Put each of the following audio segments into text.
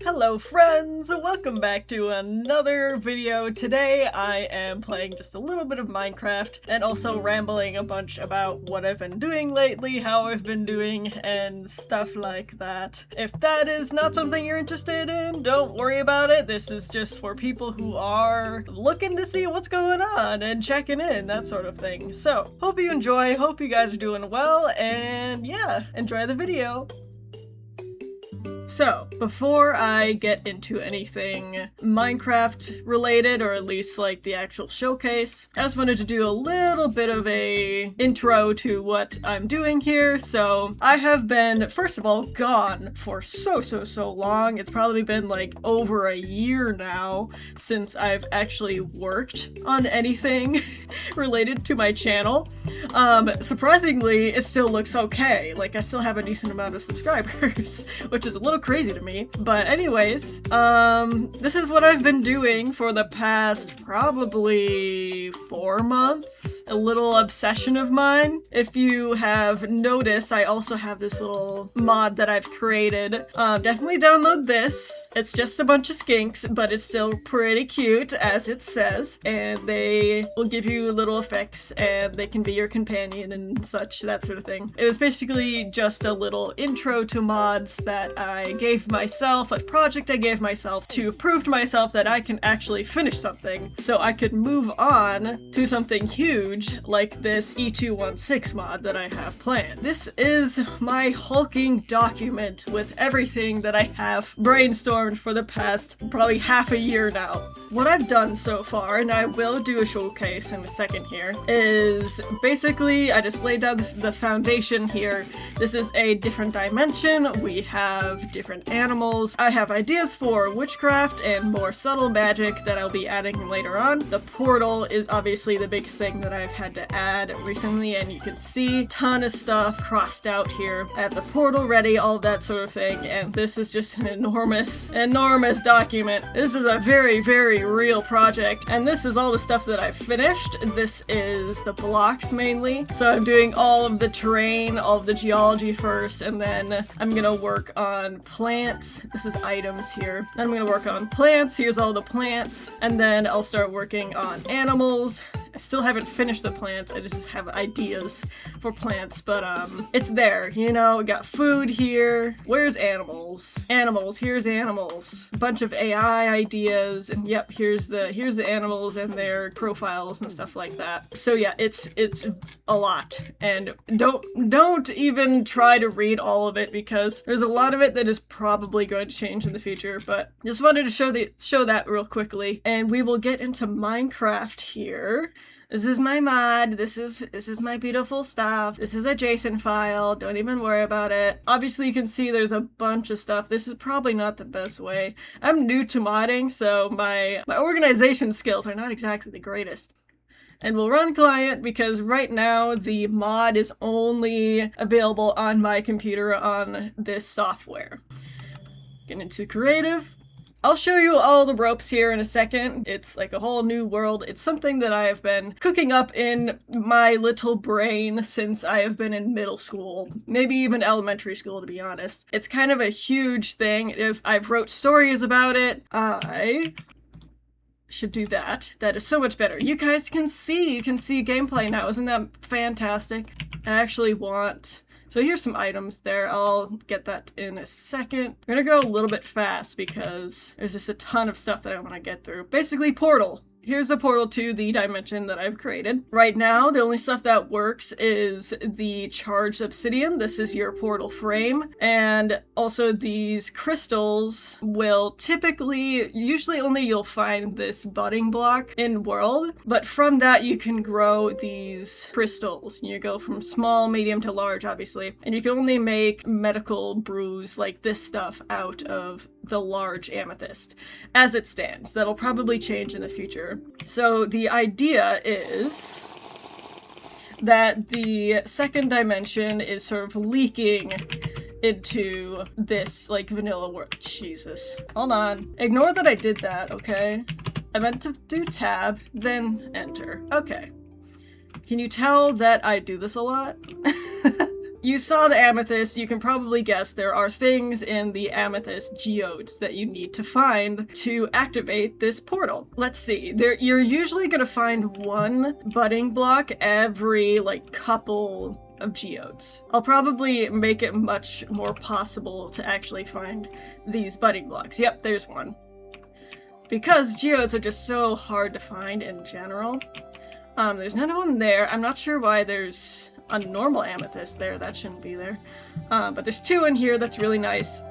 Hello friends! Welcome back to another video. Today I am playing just a little bit of Minecraft and also rambling a bunch about what I've been doing lately, how I've been doing, and stuff like that. If that is not something you're interested in, don't worry about it. This is just for people who are looking to see what's going on and checking in, that sort of thing. So, hope you enjoy, hope you guys are doing well, and yeah, enjoy the video! So, before I get into anything Minecraft related, or at least like the actual showcase, I just wanted to do a little bit of a intro to what I'm doing here. So, I have been, first of all, gone for so long. It's probably been like over a year now since I've actually worked on anything related to my channel. Surprisingly, it still looks okay. Like, I still have a decent amount of subscribers, which is a little crazy to me. But anyways, this is what I've been doing for the past probably 4 months. A little obsession of mine. If you have noticed, I also have this little mod that I've created. Definitely download this. It's just a bunch of skinks, but it's still pretty cute, as it says. And they will give you little effects, and they can be your companion and such, that sort of thing. It was basically just a little intro to mods that I gave myself, a project I gave myself to prove to myself that I can actually finish something, so I could move on to something huge like this E216 mod that I have planned. This is my hulking document with everything that I have brainstormed for the past probably half a year now. What I've done so far, and I will do a showcase in a second here, is basically I just laid down the foundation here. This is a different dimension. We have different animals. I have ideas for witchcraft and more subtle magic that I'll be adding later on. The portal is obviously the biggest thing that I've had to add recently, and you can see a ton of stuff crossed out here. I have the portal ready, all of that sort of thing, and this is just an enormous document. This is a very real project, and this is all the stuff that I've finished. This is the blocks mainly, so I'm doing all of the terrain, all of the geology first, and then I'm gonna work on plants. This is items here. I'm gonna work on plants. Here's all the plants, and then I'll start working on animals. I still haven't finished the plants, I just have ideas for plants, but it's there, you know. We got food here. Where's animals? Animals, here's animals. A bunch of AI ideas, and yep, here's the animals and their profiles and stuff like that. So yeah, it's a lot, and don't even try to read all of it because there's a lot of it that is probably going to change in the future, but just wanted to show that real quickly, and we will get into Minecraft here. This is my mod, this is my beautiful stuff, this is a JSON file, don't even worry about it. Obviously you can see there's a bunch of stuff. This is probably not the best way. I'm new to modding, so my organization skills are not exactly the greatest. And we'll run client because right now the mod is only available on my computer on this software. Get into creative. I'll show you all the ropes here in a second. It's like a whole new world. It's something that I have been cooking up in my little brain since I have been in middle school, maybe even elementary school, to be honest. It's kind of a huge thing. If I've wrote stories about it, I should do that. That is so much better. You guys can see gameplay now. Isn't that fantastic? I actually want... So here's some items there. I'll get that in a second. I'm gonna go a little bit fast because there's just a ton of stuff that I want to get through. Basically, portal. Here's the portal to the dimension that I've created. Right now, the only stuff that works is the charged obsidian. This is your portal frame. And also these crystals will usually only you'll find this budding block in world, but from that you can grow these crystals. You go from small, medium to large, obviously. And you can only make medical brews like this stuff out of the large amethyst as it stands. That'll probably change in the future. So the idea is that the second dimension is sort of leaking into this like vanilla world. Jesus. Hold on. Ignore that I did that, okay? I meant to do tab, then enter. Okay. Can you tell that I do this a lot? you saw the amethyst, you can probably guess there are things in the amethyst geodes that you need to find to activate this portal. Let's see, you're usually gonna find one budding block every like couple of geodes. I'll probably make it much more possible to actually find these budding blocks. Yep, there's one. Because geodes are just so hard to find in general. There's none of them there. I'm not sure why there's a normal amethyst there. That shouldn't be there. But there's two in here. That's really nice.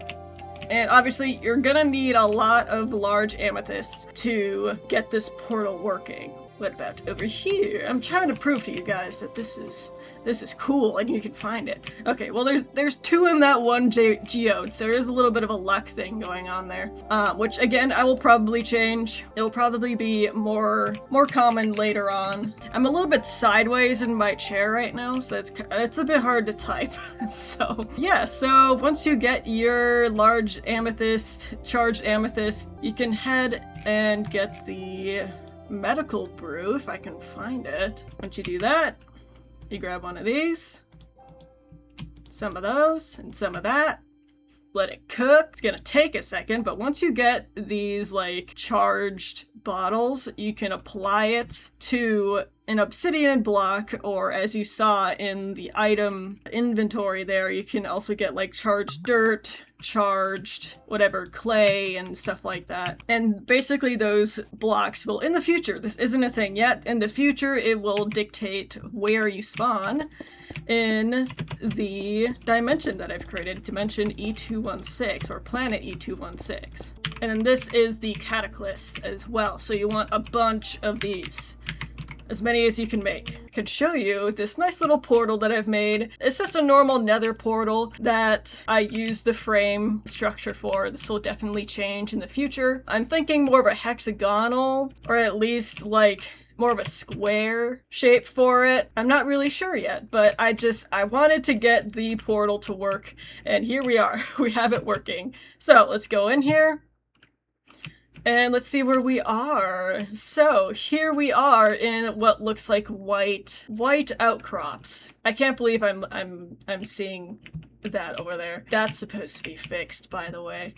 And obviously, you're gonna need a lot of large amethysts to get this portal working. What about over here? I'm trying to prove to you guys that this is cool and you can find it. Okay, well there's two in that one geode, so there is a little bit of a luck thing going on there. Which again, I will probably change. It will probably be more common later on. I'm a little bit sideways in my chair right now, so it's a bit hard to type. So yeah, so once you get your large amethyst, charged amethyst, you can head and get the medical brew if I can find it. Once you do that, you grab one of these, some of those, and some of that. Let it cook. It's gonna take a second, but once you get these like charged bottles, you can apply it to an obsidian block, or as you saw in the item inventory there, you can also get like charged dirt, charged whatever, clay and stuff like that. And basically those blocks will, in the future, this isn't a thing yet, in the future it will dictate where you spawn in the dimension that I've created, dimension E216 or Planet E216. And then this is the cataclysm as well, so you want a bunch of these. As many as you can make. I can show you this nice little portal that I've made. It's just a normal nether portal that I use the frame structure for. This will definitely change in the future. I'm thinking more of a hexagonal, or at least like more of a square shape for it. I'm not really sure yet, but I wanted to get the portal to work, and here we are. We have it working. So let's go in here. And let's see where we are. So here we are in what looks like white outcrops. I can't believe I'm seeing that over there. That's supposed to be fixed, by the way.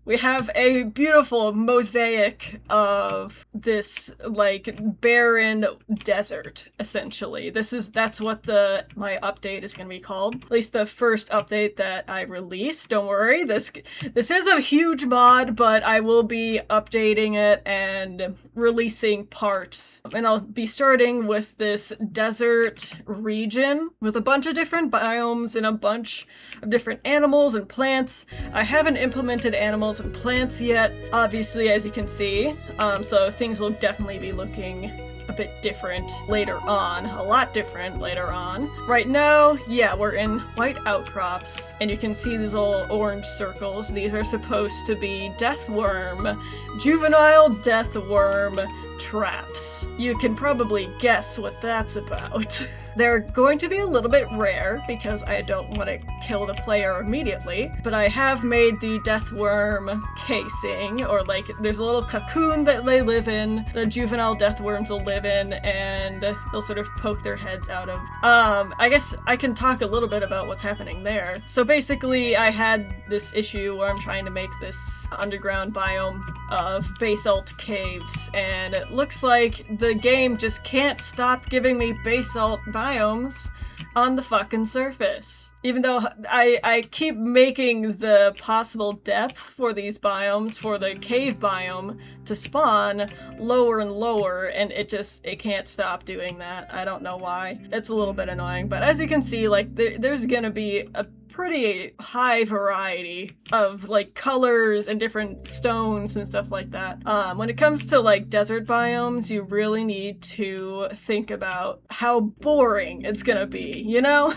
We have a beautiful mosaic of this like barren desert, essentially. That's what my update is gonna be called. At least the first update that I released. Don't worry, this is a huge mod, but I will be updating it and releasing parts. And I'll be starting with this desert region with a bunch of different biomes and a bunch of different animals and plants. I haven't implemented animals and plants yet, obviously, as you can see, so things will definitely be looking a bit different later on, a lot different later on. Right now, yeah, we're in white outcrops, and you can see these little orange circles. These are supposed to be deathworm, juvenile deathworm traps. You can probably guess what that's about. They're going to be a little bit rare because I don't want to kill the player immediately, but I have made the deathworm casing, or like there's a little cocoon that they live in, the juvenile deathworms will live in, and they'll sort of poke their heads out of. I guess I can talk a little bit about what's happening there. So basically I had this issue where I'm trying to make this underground biome of basalt caves, and it looks like the game just can't stop giving me basalt biomes on the fucking surface. Even though I keep making the possible depth for these biomes, for the cave biome to spawn lower and lower, and it can't stop doing that. I don't know why. It's a little bit annoying, but as you can see, like there's gonna be a pretty high variety of like colors and different stones and stuff like that. When it comes to like desert biomes, you really need to think about how boring it's gonna be, you know?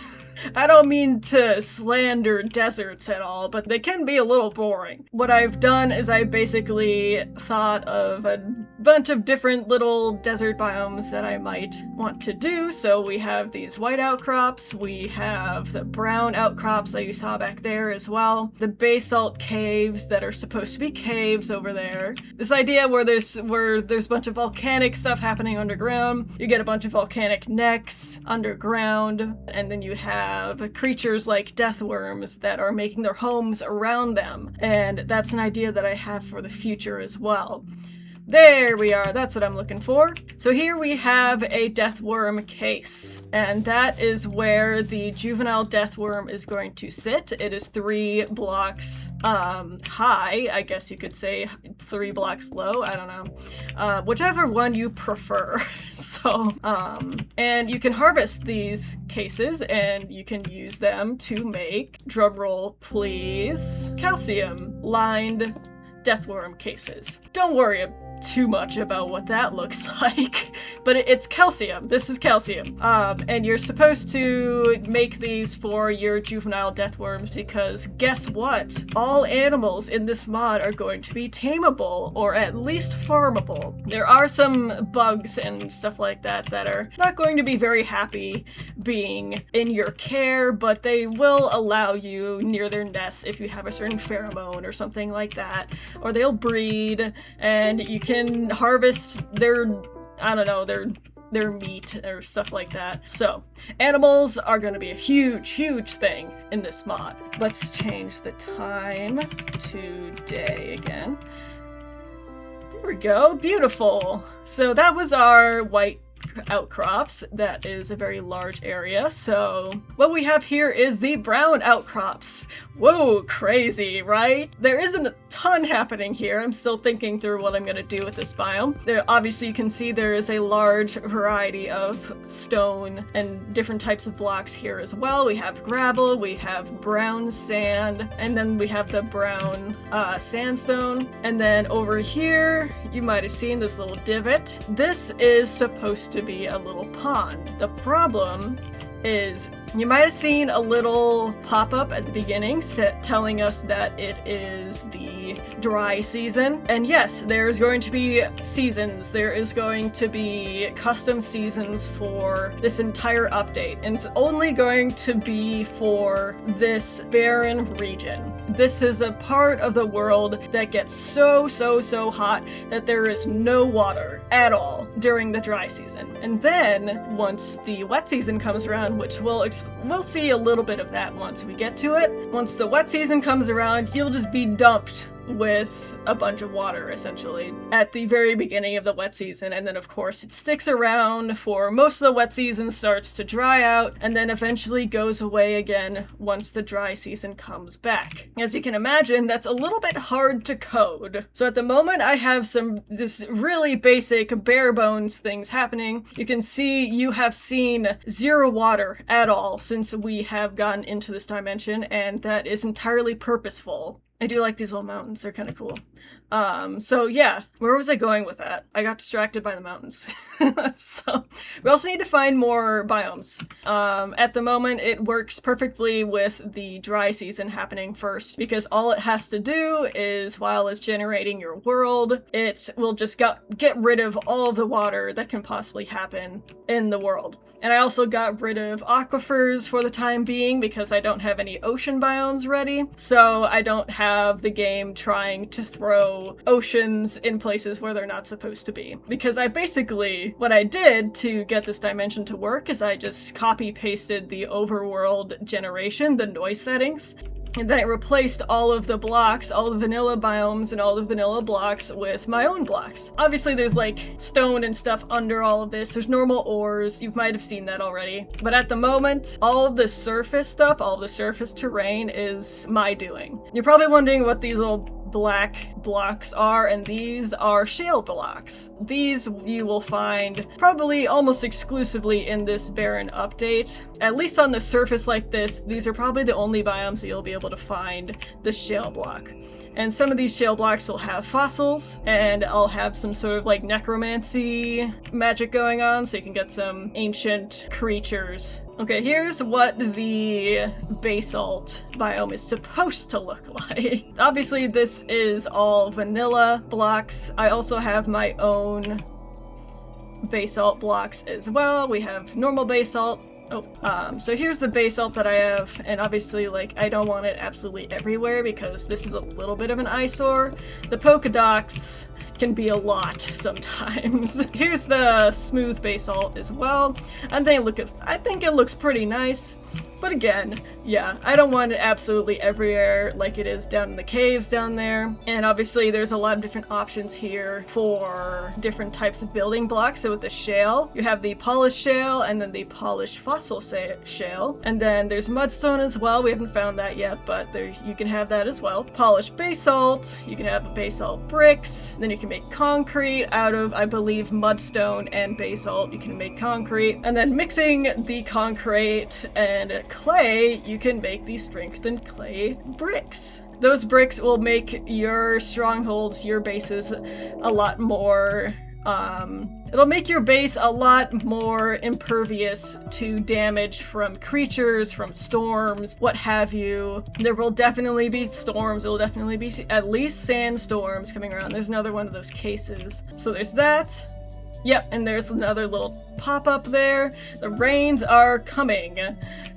I don't mean to slander deserts at all, but they can be a little boring. What I've done is I basically thought of a bunch of different little desert biomes that I might want to do. So we have these white outcrops, we have the brown outcrops that you saw back there as well, the basalt caves that are supposed to be caves over there. This idea where there's a bunch of volcanic stuff happening underground. You get a bunch of volcanic necks underground, and then you have creatures like death worms that are making their homes around them. And that's an idea that I have for the future as well. There we are, that's what I'm looking for. So here we have a death worm case, and that is where the juvenile death worm is going to sit. It is 3 blocks high, I guess you could say 3 blocks low, I don't know. Whichever one you prefer. So, and you can harvest these cases and you can use them to make, drumroll please, calcium lined death worm cases. Don't worry too much about what that looks like, but it's calcium. This is calcium. And you're supposed to make these for your juvenile death worms because guess what? All animals in this mod are going to be tameable or at least farmable. There are some bugs and stuff like that that are not going to be very happy being in your care, but they will allow you near their nests if you have a certain pheromone or something like that, or they'll breed and you can harvest their, I don't know, their meat or stuff like that. So animals are going to be a huge thing in this mod. Let's change the time to day again. There we go, beautiful. So that was our white outcrops. That is a very large area. So what we have here is the brown outcrops. Whoa, crazy, right? There isn't a ton happening here. I'm still thinking through what I'm going to do with this biome. There, obviously you can see there is a large variety of stone and different types of blocks here as well. We have gravel, we have brown sand, and then we have the brown sandstone. And then over here, you might have seen this little divot. This is supposed to be a little pond. The problem is you might have seen a little pop-up at the beginning telling us that it is the dry season. And yes, there's going to be seasons. There is going to be custom seasons for this entire update. And it's only going to be for this Barren region. This is a part of the world that gets so hot that there is no water at all during the dry season. And then once the wet season comes around, which we'll see a little bit of that once we get to it. Once the wet season comes around, you'll just be dumped with a bunch of water, essentially, at the very beginning of the wet season. And then, of course, it sticks around for most of the wet season, starts to dry out, and then eventually goes away again once the dry season comes back. As you can imagine, that's a little bit hard to code. So at the moment, I have this really basic, bare bones things happening. You can see you have seen 0 water at all since we have gotten into this dimension, and that is entirely purposeful. I do like these little mountains, they're kind of cool. So yeah, where was I going with that? I got distracted by the mountains. So we also need to find more biomes. At the moment, it works perfectly with the dry season happening first, because all it has to do is, while it's generating your world, it will just get rid of all of the water that can possibly happen in the world. And I also got rid of aquifers for the time being because I don't have any ocean biomes ready. So I don't have the game trying to throw oceans in places where they're not supposed to be. Because what I did to get this dimension to work is I just copy pasted the overworld generation, the noise settings. And then I replaced all of the blocks, all the vanilla biomes and all the vanilla blocks with my own blocks. Obviously there's like stone and stuff under all of this. There's normal ores. You might have seen that already. But at the moment, all of the surface stuff, all of the surface terrain is my doing. You're probably wondering what these little black blocks are, and these are shale blocks. These you will find probably almost exclusively in this Barren update. At least on the surface like this, these are probably the only biomes that you'll be able to find the shale block. And some of these shale blocks will have fossils, and I'll have some sort of like necromancy magic going on, so you can get some ancient creatures Okay, here's what the basalt biome is supposed to look like. Obviously, this is all vanilla blocks. I also have my own basalt blocks as well. We have normal basalt. So here's the basalt that I have, and obviously, like, I don't want it absolutely everywhere because this is a little bit of an eyesore. The polka dots can be a lot sometimes. Here's the smooth basalt as well. I think it looks pretty nice. But again, yeah, I don't want it absolutely everywhere like it is down in the caves down there. And obviously there's a lot of different options here for different types of building blocks. So with the shale, you have the polished shale and then the polished fossil shale. And then there's mudstone as well. We haven't found that yet, but you can have that as well. Polished basalt, you can have basalt bricks. Then you can make concrete out of, I believe, mudstone and basalt. You can make concrete. And then mixing the concrete and clay, you can make these strengthened clay bricks. Those bricks will make your strongholds, your bases, a lot more, it'll make your base a lot more impervious to damage from creatures, from storms, what have you. There will definitely be storms, there will definitely be at least sandstorms coming around. There's another one of those cases. So there's that. Yep, and there's another little pop-up there. The rains are coming.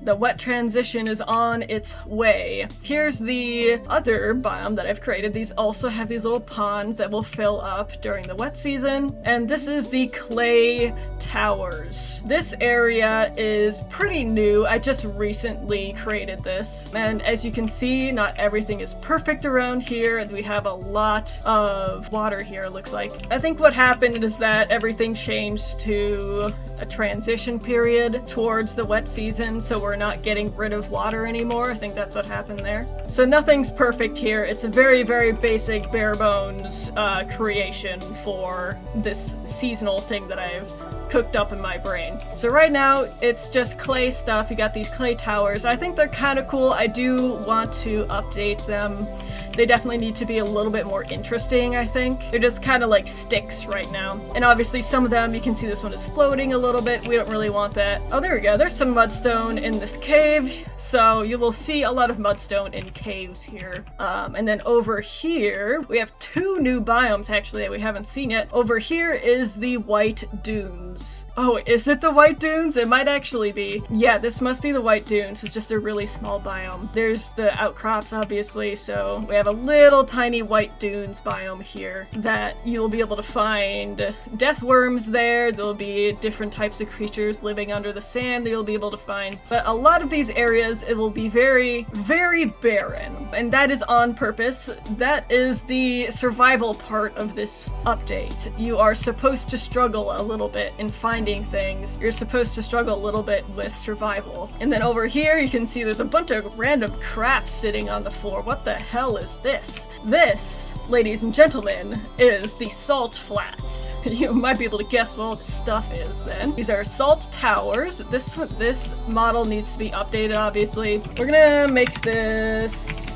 The wet transition is on its way. Here's the other biome that I've created. These also have these little ponds that will fill up during the wet season. And this is the clay towers. This area is pretty new. I just recently created this. And as you can see, not everything is perfect around here. And we have a lot of water here, it looks like. I think what happened is that everything changed to a transition period towards the wet season, so we're not getting rid of water anymore. I think that's what happened there. So nothing's perfect here. It's a very, very basic, bare bones creation for this seasonal thing that I've cooked up in my brain. So right now, it's just clay stuff. You got these clay towers. I think they're kind of cool. I do want to update them. They definitely need to be a little bit more interesting, I think. They're just kind of like sticks right now. And obviously some of them, you can see this one is floating a little bit. We don't really want that. Oh, there we go. There's some mudstone in this cave. So you will see a lot of mudstone in caves here. And then over here, we have two new biomes actually that we haven't seen yet. Over here is the White Dunes. Oh, is it the White Dunes? It might actually be. Yeah, this must be the White Dunes. It's just a really small biome. There's the outcrops, obviously, so we have a little tiny White Dunes biome here that you'll be able to find death worms there. There'll be different types of creatures living under the sand that you'll be able to find. But a lot of these areas, it will be very, very barren. And that is on purpose. That is the survival part of this update. You are supposed to struggle a little bit in finding things. You're supposed to struggle a little bit with survival. And then over here, you can see there's a bunch of random crap sitting on the floor. What the hell is this? This, ladies and gentlemen, is the salt flats. You might be able to guess what all this stuff is then. These are salt towers. This model needs to be updated, obviously. We're gonna make this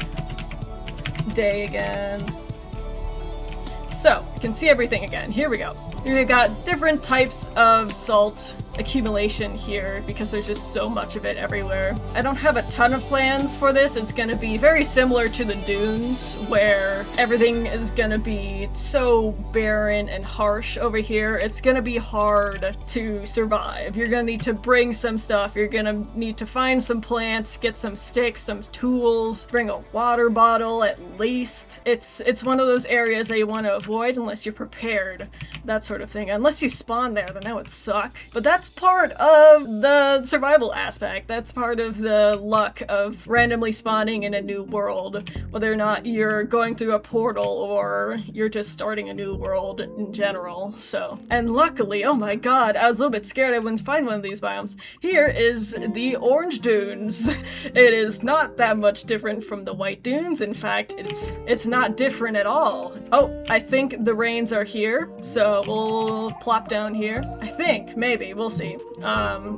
day again. So, you can see everything again. Here we go. We've got different types of salt accumulation here because there's just so much of it everywhere. I don't have a ton of plans for this. It's going to be very similar to the dunes where everything is going to be so barren and harsh over here. It's going to be hard to survive. You're going to need to bring some stuff. You're going to need to find some plants, get some sticks, some tools, bring a water bottle at least. It's one of those areas that you want to avoid unless you're prepared. That sort of thing. Unless you spawn there, then that would suck. But that's part of the survival aspect. That's part of the luck of randomly spawning in a new world, whether or not you're going through a portal or you're just starting a new world in general. So, and luckily, oh my god, I was a little bit scared I wouldn't find one of these biomes. Here is the Orange Dunes. It is not that much different from the White Dunes. In fact, it's not different at all. Oh, I think the rains are here, so we'll plop down here. I think, maybe, we'll see.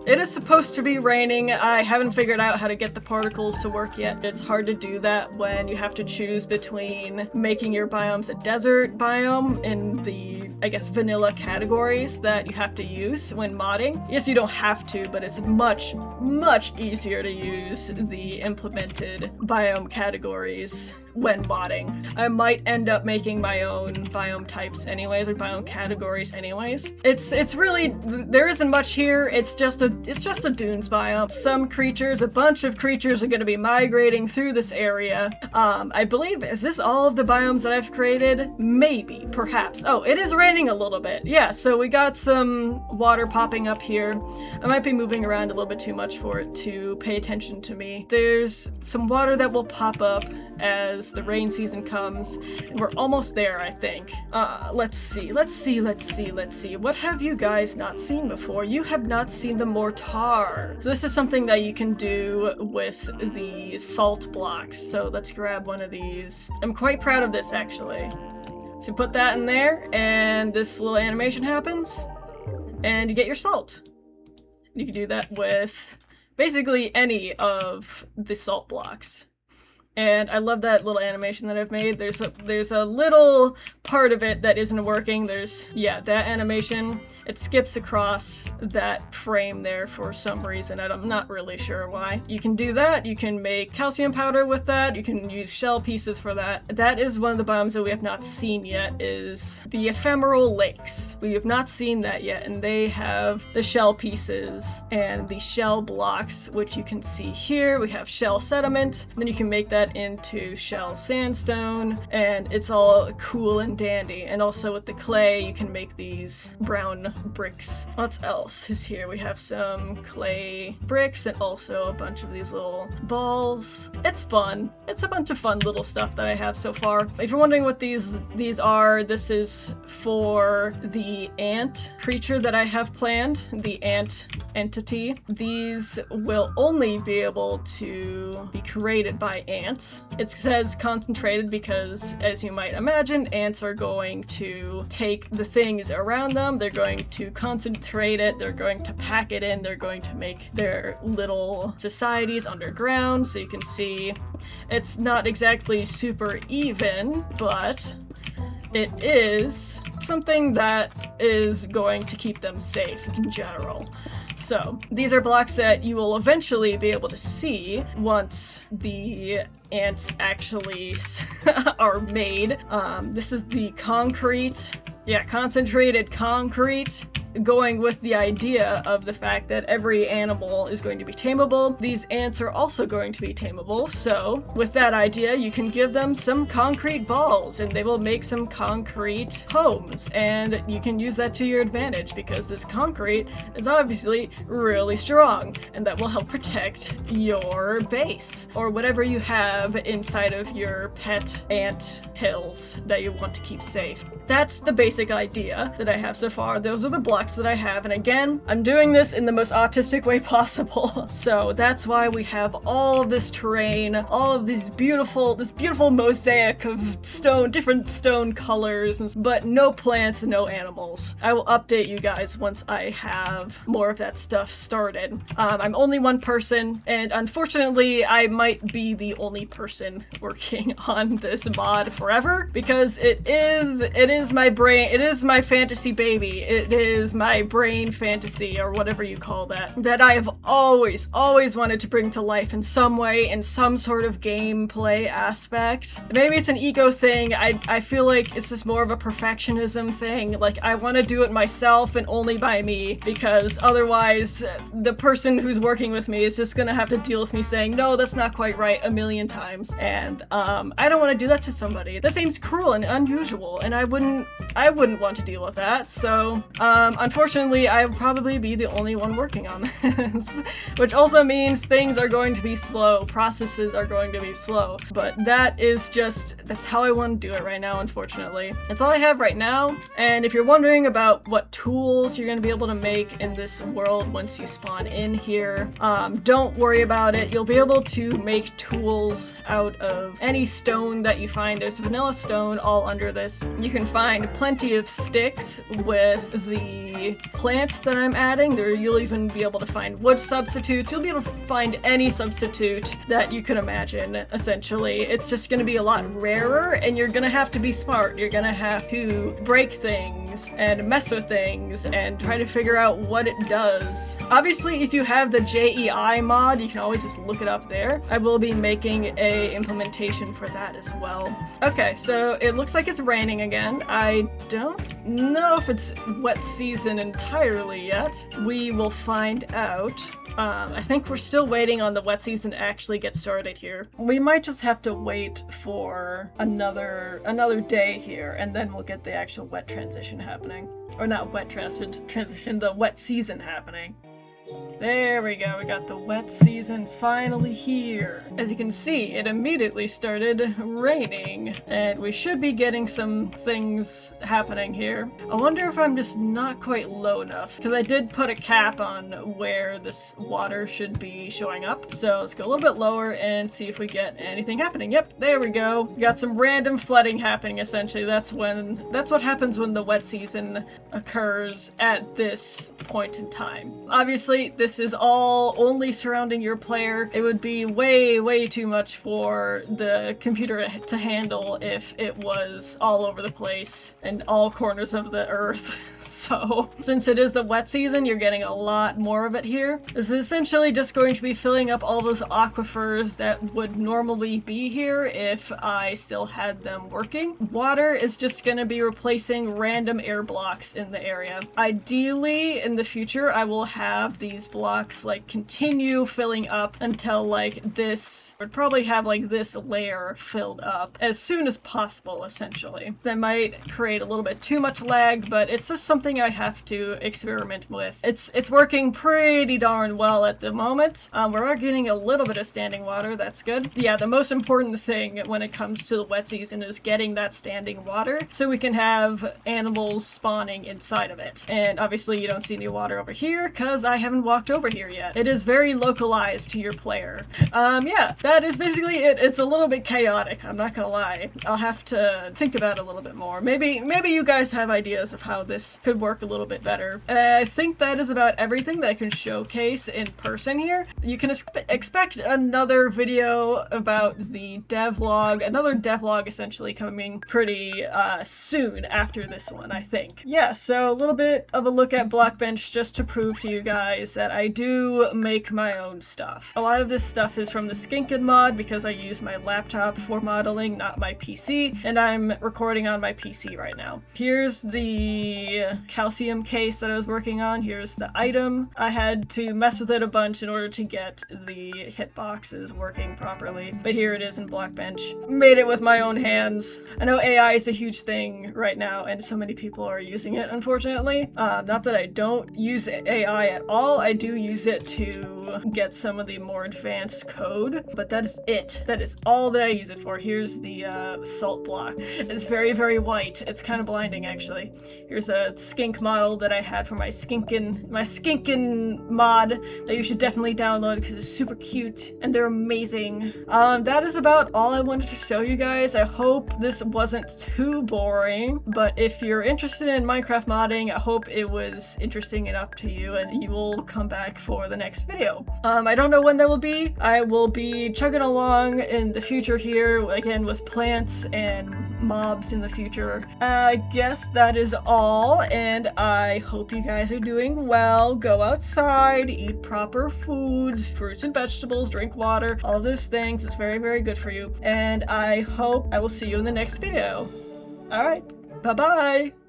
It is supposed to be raining. I haven't figured out how to get the particles to work yet. It's hard to do that when you have to choose between making your biomes a desert biome in the, I guess, vanilla categories that you have to use when modding. Yes, you don't have to, but it's much, much easier to use the implemented biome categories when modding. I might end up making my own biome types anyways, or biome categories anyways. It's really, there isn't much here. It's just a dunes biome. Some creatures, a bunch of creatures are going to be migrating through this area. I believe, is this all of the biomes that I've created? Maybe, perhaps. Oh, it is raining a little bit. Yeah, so we got some water popping up here. I might be moving around a little bit too much for it to pay attention to me. There's some water that will pop up as the rain season comes, and we're almost there, I think. Let's see. What have you guys not seen before? You have not seen the mortar. So this is something that you can do with the salt blocks. So let's grab one of these. I'm quite proud of this, actually. So you put that in there, and this little animation happens, and you get your salt. You can do that with basically any of the salt blocks. And I love that little animation that I've made. There's a little part of it that isn't working. That animation, it skips across that frame there for some reason, and I'm not really sure why. You can do that. You can make calcium powder with that. You can use shell pieces for that. That is one of the biomes that we have not seen yet, is the ephemeral lakes. We have not seen that yet, and they have the shell pieces and the shell blocks, which you can see here. We have shell sediment, and then you can make that into shell sandstone, and it's all cool and dandy. And also with the clay, you can make these brown bricks. What else is here? We have some clay bricks and also a bunch of these little balls. It's fun. It's a bunch of fun little stuff that I have so far. If you're wondering what these are, this is for the ant creature that I have planned, the ant entity. These will only be able to be created by ants. It says concentrated because, as you might imagine, ants are going to take the things around them, they're going to concentrate it, they're going to pack it in, they're going to make their little societies underground. So you can see it's not exactly super even, but it is something that is going to keep them safe in general. So these are blocks that you will eventually be able to see once the ants actually are made. This is the concrete. Yeah, concentrated concrete. Going with the idea of the fact that every animal is going to be tameable. These ants are also going to be tameable, so with that idea, you can give them some concrete balls and they will make some concrete homes, and you can use that to your advantage because this concrete is obviously really strong, and that will help protect your base or whatever you have inside of your pet ant hills that you want to keep safe. That's the basic idea that I have so far. Those are the blocks that I have, and again, I'm doing this in the most autistic way possible. So that's why we have all of this terrain, all of this beautiful mosaic of stone, different stone colors, but no plants and no animals. I will update you guys once I have more of that stuff started. I'm only one person, and unfortunately, I might be the only person working on this mod forever because it is my brain, it is my fantasy baby, it is my brain fantasy, or whatever you call that I have always wanted to bring to life in some way, in some sort of gameplay aspect. Maybe it's an ego thing, I feel like it's just more of a perfectionism thing, like I want to do it myself and only by me, because otherwise the person who's working with me is just gonna have to deal with me saying, no, that's not quite right a million times, and I don't want to do that to somebody. That seems cruel and unusual, and I wouldn't want to deal with that, so unfortunately I'll probably be the only one working on this, which also means things are going to be slow, processes are going to be slow, but that's how I want to do it right now, unfortunately. That's all I have right now, and if you're wondering about what tools you're going to be able to make in this world once you spawn in here, don't worry about it. You'll be able to make tools out of any stone that you find. There's vanilla stone all under this. You can find plenty of sticks with the the plants that I'm adding. There, you'll even be able to find wood substitutes. You'll be able to find any substitute that you can imagine, essentially. It's just going to be a lot rarer, and you're going to have to be smart. You're going to have to break things and mess with things and try to figure out what it does. Obviously, if you have the JEI mod, you can always just look it up there. I will be making a implementation for that as well. Okay, so it looks like it's raining again. I don't know if it's wet season entirely yet. We will find out. I think we're still waiting on the wet season to actually get started here. We might just have to wait for another day here, and then we'll get the actual wet transition happening. Or not wet transition, the wet season happening. There we go, we got the wet season finally here. As you can see, it immediately started raining, and we should be getting some things happening here. I wonder if I'm just not quite low enough, because I did put a cap on where this water should be showing up. So let's go a little bit lower and see if we get anything happening. Yep, there we go. We got some random flooding happening, essentially. That's what happens when the wet season occurs at this point in time. Obviously, this is all only surrounding your player. It would be way too much for the computer to handle if it was all over the place and all corners of the earth. So, since it is the wet season, you're getting a lot more of it here. This is essentially just going to be filling up all those aquifers that would normally be here if I still had them working. Water is just going to be replacing random air blocks in the area. Ideally, in the future, I will have these blocks like continue filling up until like this, would probably have like this layer filled up as soon as possible, essentially. That might create a little bit too much lag, but it's just something I have to experiment with. It's working pretty darn well at the moment. We're getting a little bit of standing water, that's good. Yeah, the most important thing when it comes to the wet season is getting that standing water so we can have animals spawning inside of it. And obviously you don't see any water over here because I haven't walked over here yet. It is very localized to your player. Yeah, that is basically it. It's a little bit chaotic, I'm not gonna lie. I'll have to think about it a little bit more. Maybe you guys have ideas of how this could work a little bit better. I think that is about everything that I can showcase in person here. You can expect another video about the devlog, another devlog essentially coming pretty soon after this one, I think. Yeah, so a little bit of a look at Blockbench just to prove to you guys that I do make my own stuff. A lot of this stuff is from the Skinkin mod because I use my laptop for modeling, not my PC, and I'm recording on my PC right now. Here's the calcium case that I was working on. Here's the item. I had to mess with it a bunch in order to get the hitboxes working properly, but here it is in Blockbench. Made it with my own hands. I know AI is a huge thing right now, and so many people are using it, unfortunately. Not that I don't use AI at all, I do use it to get some of the more advanced code, but that is it. That is all that I use it for. Here's the salt block. It's very white. It's kind of blinding, actually. Here's a skink model that I had for my Skinkin mod that you should definitely download because it's super cute and they're amazing. That is about all I wanted to show you guys. I hope this wasn't too boring, but if you're interested in Minecraft modding, I hope it was interesting enough to you and you will come back for the next video. I don't know when that will be. I will be chugging along in the future here, again with plants and mobs in the future. I guess that is all, and I hope you guys are doing well. Go outside, eat proper foods, fruits and vegetables, drink water, all those things. It's very good for you, and I hope I will see you in the next video. Alright, bye-bye!